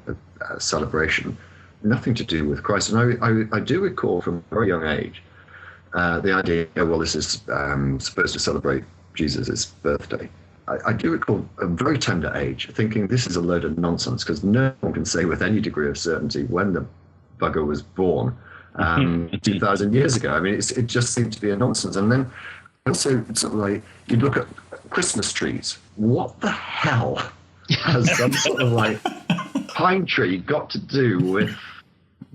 a celebration, nothing to do with Christ. And I do recall from a very young age the idea, well, this is supposed to celebrate Jesus' birthday. I do recall a very tender age thinking this is a load of nonsense, because no one can say with any degree of certainty when the bugger was born 2,000 years ago. I mean, it just seemed to be a nonsense. And then also, sort of like, you look at Christmas trees. What the hell has some sort of like pine tree got to do with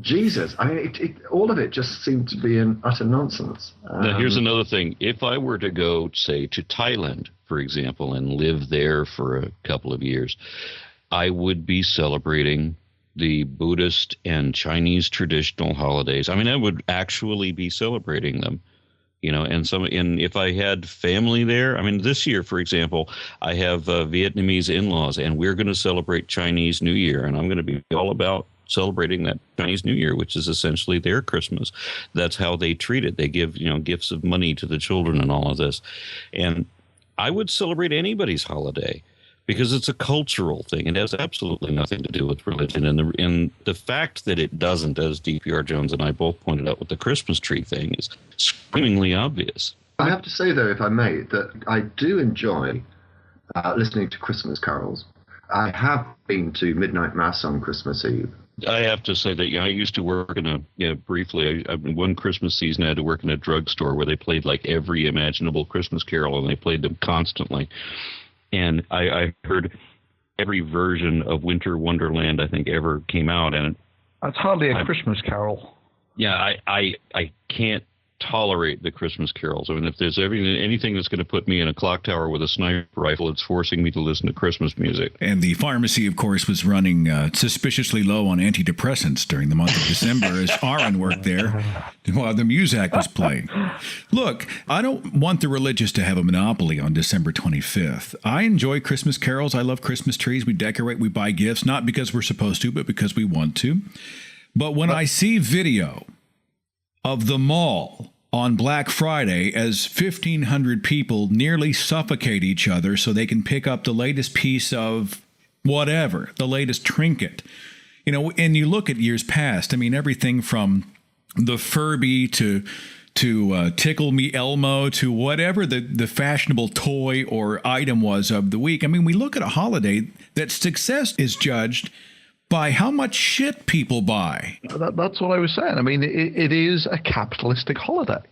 Jesus? I mean, all of it just seemed to be an utter nonsense. Now, here's another thing. If I were to go, say, to Thailand, for example, and live there for a couple of years, I would be celebrating the Buddhist and Chinese traditional holidays. I mean, I would actually be celebrating them. And if I had family there, I mean, this year, for example, I have Vietnamese in-laws, and we're going to celebrate Chinese New Year, and I'm going to be all about celebrating that Chinese New Year, which is essentially their Christmas. That's how they treat it. They give, gifts of money to the children and all of this. And I would celebrate anybody's holiday, because it's a cultural thing. It has absolutely nothing to do with religion. And the fact that it doesn't, as DPRJones and I both pointed out with the Christmas tree thing, is screamingly obvious. I have to say, though, if I may, that I do enjoy listening to Christmas carols. I have been to midnight mass on Christmas Eve. I have to say that I used to work briefly. One Christmas season I had to work in a drugstore where they played like every imaginable Christmas carol, and they played them constantly. And I heard every version of Winter Wonderland I think ever came out, and that's hardly a Christmas carol. Yeah, I can't tolerate the Christmas carols. I mean, if there's anything that's going to put me in a clock tower with a sniper rifle, it's forcing me to listen to Christmas music. And the pharmacy, of course, was running suspiciously low on antidepressants during the month of December as Aaron worked there while the Muzak was playing. Look, I don't want the religious to have a monopoly on December 25th. I enjoy Christmas carols. I love Christmas trees. We decorate, we buy gifts, not because we're supposed to, but because we want to. But when I see video of the mall on Black Friday as 1,500 people nearly suffocate each other so they can pick up the latest piece of whatever, the latest trinket. You know, and you look at years past, I mean, everything from the Furby to Tickle Me Elmo to whatever the fashionable toy or item was of the week. I mean, we look at a holiday that success is judged by how much shit people buy. That's what I was saying. I mean, it is a capitalistic holiday.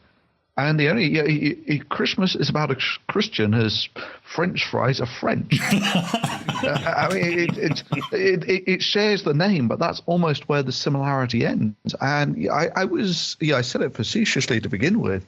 And the only Christmas is about a Christian as French fries are French. I mean, it shares the name, but that's almost where the similarity ends. And I said it facetiously to begin with,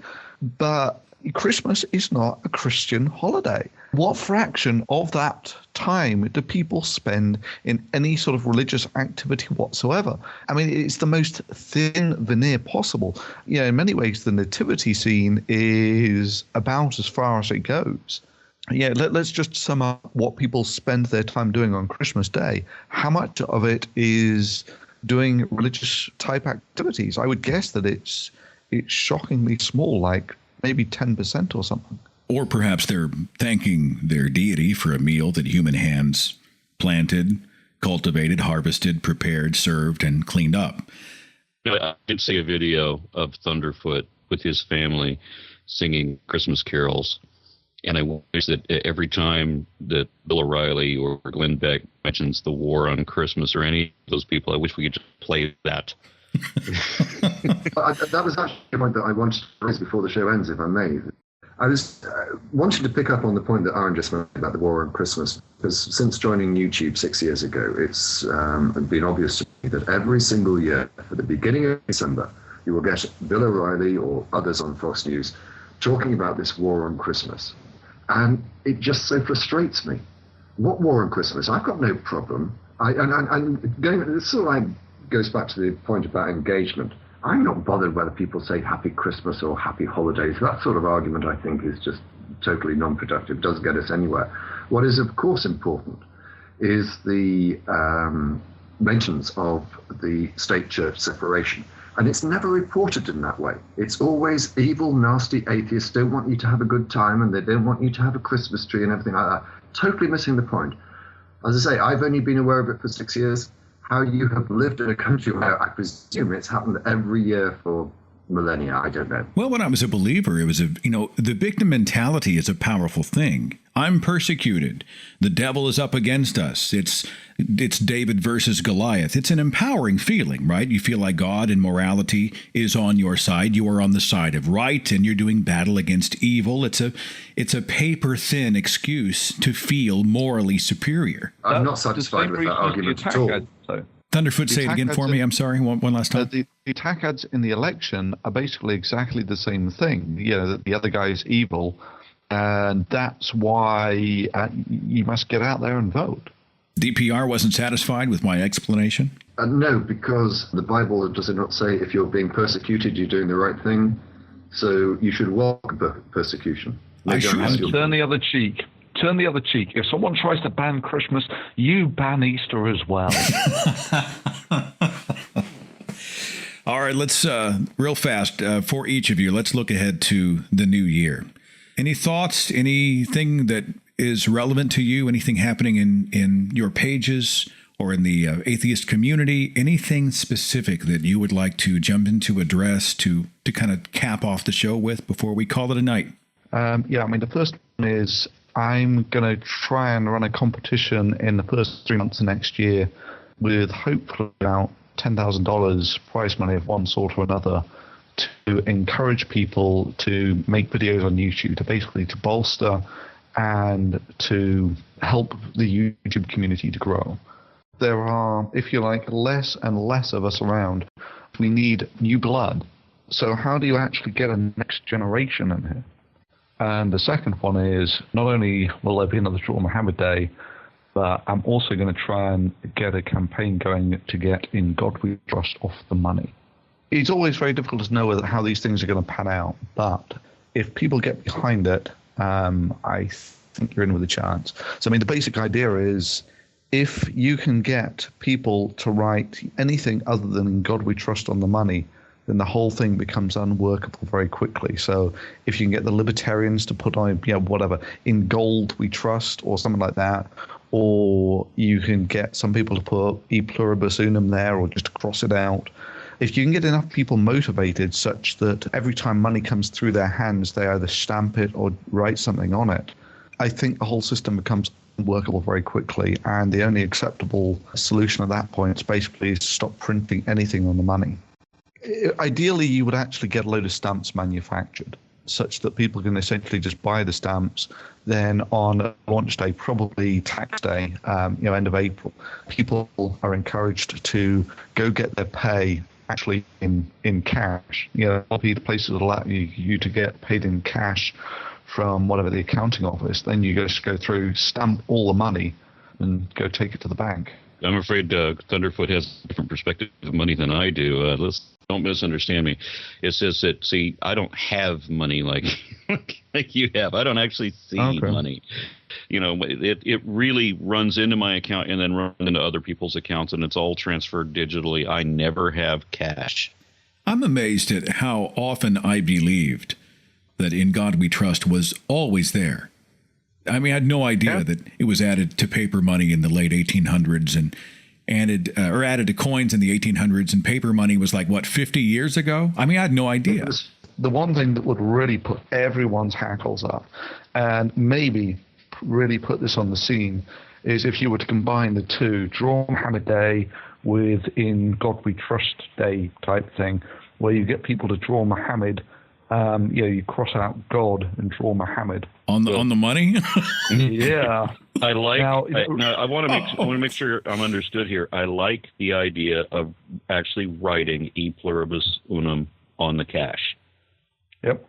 but Christmas is not a Christian holiday. What fraction of that time do people spend in any sort of religious activity whatsoever? I mean, it's the most thin veneer possible. You know, in many ways, the nativity scene is about as far as it goes. Yeah, let's just sum up what people spend their time doing on Christmas Day. How much of it is doing religious type activities? I would guess that it's shockingly small, like maybe 10% or something. Or perhaps they're thanking their deity for a meal that human hands planted, cultivated, harvested, prepared, served, and cleaned up. I did see a video of Thunderfoot with his family singing Christmas carols. And I wish that every time that Bill O'Reilly or Glenn Beck mentions the war on Christmas or any of those people, I wish we could just play that. That was actually a point that I wanted to raise before the show ends, if I may. I was wanting to pick up on the point that Aaron just made about the war on Christmas, because since joining YouTube 6 years ago, it's been obvious to me that every single year, at the beginning of December, you will get Bill O'Reilly or others on Fox News talking about this war on Christmas. And it just so frustrates me. What war on Christmas? I've got no problem. This sort of like goes back to the point about engagement. I'm not bothered whether people say Happy Christmas or Happy Holidays. That sort of argument, I think, is just totally non-productive. It doesn't get us anywhere. What is, of course, important is the mentions of the state-church separation. And it's never reported in that way. It's always evil, nasty atheists don't want you to have a good time and they don't want you to have a Christmas tree and everything like that. Totally missing the point. As I say, I've only been aware of it for 6 years. How you have lived in a country where I presume it's happened every year for millennia, I don't know. Well, when I was a believer, it was the victim mentality is a powerful thing. I'm persecuted. The devil is up against us. It's David versus Goliath. It's an empowering feeling, right? You feel like God and morality is on your side. You are on the side of right, and you're doing battle against evil. It's a paper-thin excuse to feel morally superior. I'm not satisfied with that argument at all. Thunderfoot, say it again for me. I'm sorry, one last time. The attack ads in the election are basically exactly the same thing. You know, that the other guy's evil, and that's why you must get out there and vote. DPR wasn't satisfied with my explanation? No, because the Bible, does it not say if you're being persecuted, you're doing the right thing? So you should welcome persecution. And turn the other cheek. Turn the other cheek. If someone tries to ban Christmas, you ban Easter as well. All right, let's, real fast, for each of you, let's look ahead to the new year. Any thoughts, anything that is relevant to you, anything happening in your pages or in the atheist community, anything specific that you would like to jump into, address, to kind of cap off the show with before we call it a night? The first one is I'm going to try and run a competition in the first 3 months of next year with hopefully about $10,000 prize money of one sort or another to encourage people to make videos on YouTube, to bolster and to help the YouTube community to grow. There are, if you like, less and less of us around. We need new blood. So how do you actually get a next generation in here? And the second one is, not only will there be another Draw Muhammad Day, but I'm also going to try and get a campaign going to get In God We Trust off the money. It's always very difficult to know how these things are going to pan out, but if people get behind it, I think you're in with a chance. So, I mean, the basic idea is, if you can get people to write anything other than In God We Trust on the money, then the whole thing becomes unworkable very quickly. So if you can get the libertarians to put on, whatever, In Gold We Trust or something like that, or you can get some people to put E pluribus unum there or just cross it out. If you can get enough people motivated such that every time money comes through their hands, they either stamp it or write something on it, I think the whole system becomes unworkable very quickly. And the only acceptable solution at that point is basically to stop printing anything on the money. Ideally, you would actually get a load of stamps manufactured such that people can essentially just buy the stamps. Then on launch day, probably tax day, end of April, people are encouraged to go get their pay actually in cash. The places that allow you to get paid in cash from whatever the accounting office. Then you just go through, stamp all the money, and go take it to the bank. I'm afraid Thunderfoot has a different perspective of money than I do. Don't misunderstand me. It says that, see, I don't have money like you have. I don't actually see money. It really runs into my account and then runs into other people's accounts, and it's all transferred digitally. I never have cash. I'm amazed at how often I believed that In God We Trust was always there. I mean, I had no idea that it was added to paper money in the late 1800s and added to coins in the 1800s, and paper money was 50 years ago? I mean, I had no idea. The one thing that would really put everyone's hackles up and maybe really put this on the scene is if you were to combine the two, Draw Muhammad Day with In God We Trust Day type thing, where you get people to draw Muhammad. You cross out God and draw Muhammad on the money. Yeah, I like. I want to make sure I'm understood here. I like the idea of actually writing E pluribus unum on the cash. Yep.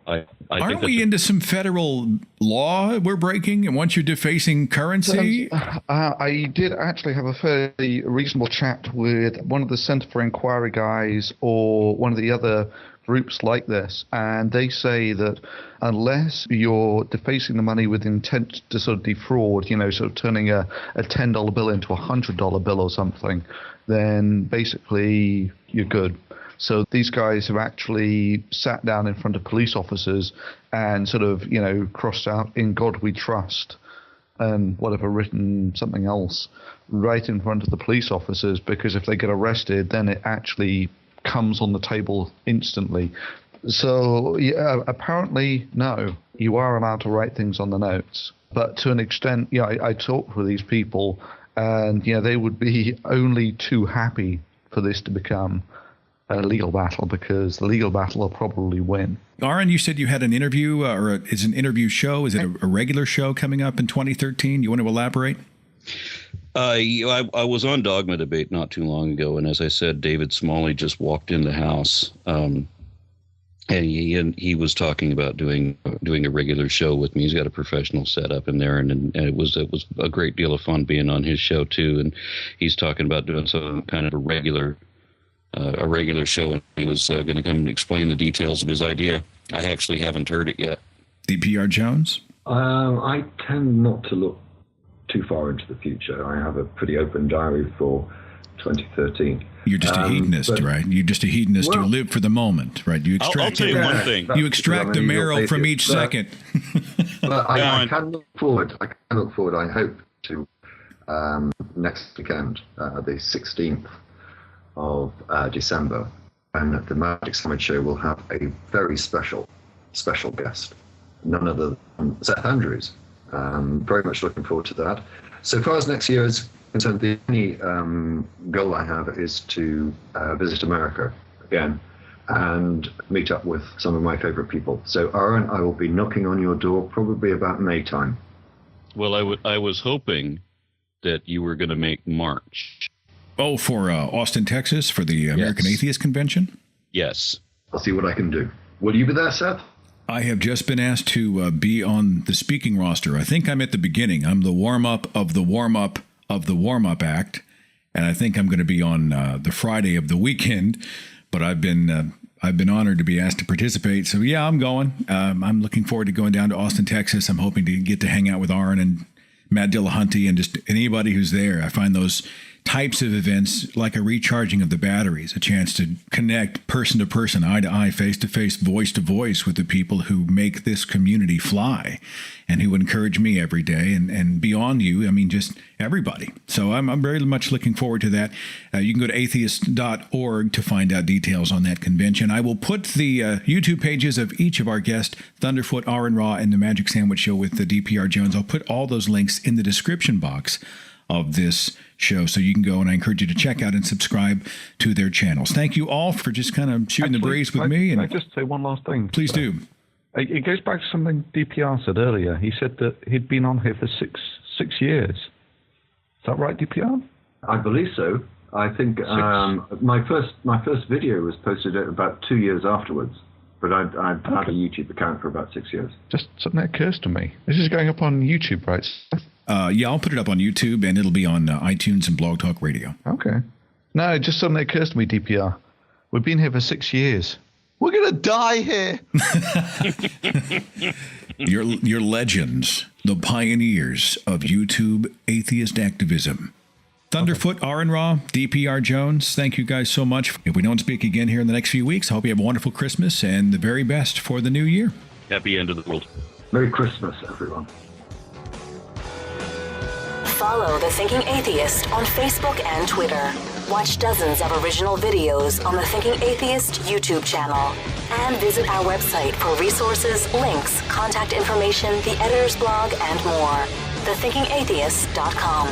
Aren't we into some federal law we're breaking? And once you're defacing currency, I did actually have a fairly reasonable chat with one of the Center for Inquiry guys or one of the other groups like this, and they say that unless you're defacing the money with intent to sort of defraud, sort of turning a $10 bill into a $100 bill or something, then basically you're good. So these guys have actually sat down in front of police officers and sort of, crossed out In God We Trust and whatever, written something else right in front of the police officers, because if they get arrested, then it actually comes on the table instantly. So apparently, no, you are allowed to write things on the notes. But to an extent, I talked with these people, and they would be only too happy for this to become a legal battle, because the legal battle will probably win. Aaron, you said you had an interview, is an interview show? Is it a regular show coming up in 2013? You want to elaborate? I was on Dogma Debate not too long ago, and as I said, David Smalley just walked in the house, and he was talking about doing a regular show with me. He's got a professional setup in there, and it was a great deal of fun being on his show too. And he's talking about doing some kind of a regular show, and he was going to come and explain the details of his idea. I actually haven't heard it yet. DPRJones? I tend not to look too far into the future. I have a pretty open diary for 2013. You're just a hedonist, right? You're just a hedonist. You live for the moment, right? You extract. I'll tell you one thing. You extract the marrow from each second. But I can look forward. I hope to next weekend, the 16th of December, and at the Magic Summit show we'll have a very special guest, none other than Seth Andrews. Very much looking forward to that. So far as next year is concerned, the only goal I have is to visit America again and meet up with some of my favorite people. So Aaron, I will be knocking on your door probably about May time. Well, I was hoping that you were going to make March. Oh, for Austin, Texas, for the American Atheist Convention? Yes. I'll see what I can do. Will you be there, Seth? I have just been asked to be on the speaking roster. I think I'm at the beginning. I'm the warm-up of the warm-up of the warm-up act, and I think I'm going to be on the Friday of the weekend, but I've been honored to be asked to participate. So, yeah, I'm going. I'm looking forward to going down to Austin, Texas. I'm hoping to get to hang out with Aaron and Matt Dillahunty and just anybody who's there. I find those types of events like a recharging of the batteries, a chance to connect person to person, eye to eye, face to face, voice to voice with the people who make this community fly and who encourage me every day and beyond you. I mean, just everybody. So I'm very much looking forward to that. You can go to atheist.org to find out details on that convention. I will put the YouTube pages of each of our guests, Thunderf00t, AronRa, and the Magic Sandwich Show with the DPRJones. I'll put all those links in the description box of this show, so you can go, and I encourage you to check out and subscribe to their channels. Thank you all for just kind of shooting the breeze with me. And I just say one last thing? Please do. It goes back to something DPR said earlier. He said that he'd been on here for six years. Is that right, DPR? I believe so. I think my first video was posted about 2 years afterwards, but I've had a YouTube account for about 6 years. Just something that occurs to me. This is going up on YouTube, right? Yeah, I'll put it up on YouTube, and it'll be on iTunes and Blog Talk Radio. Okay. No, just something that occurs to me, DPR. We've been here for 6 years. We're going to die here. You're legends, the pioneers of YouTube atheist activism. Thunderf00t, AronRa, DPRJones, thank you guys so much. If we don't speak again here in the next few weeks, I hope you have a wonderful Christmas and the very best for the new year. Happy end of the world. Merry Christmas, everyone. Follow The Thinking Atheist on Facebook and Twitter. Watch dozens of original videos on the Thinking Atheist YouTube channel. And visit our website for resources, links, contact information, the editor's blog, and more. thethinkingatheist.com.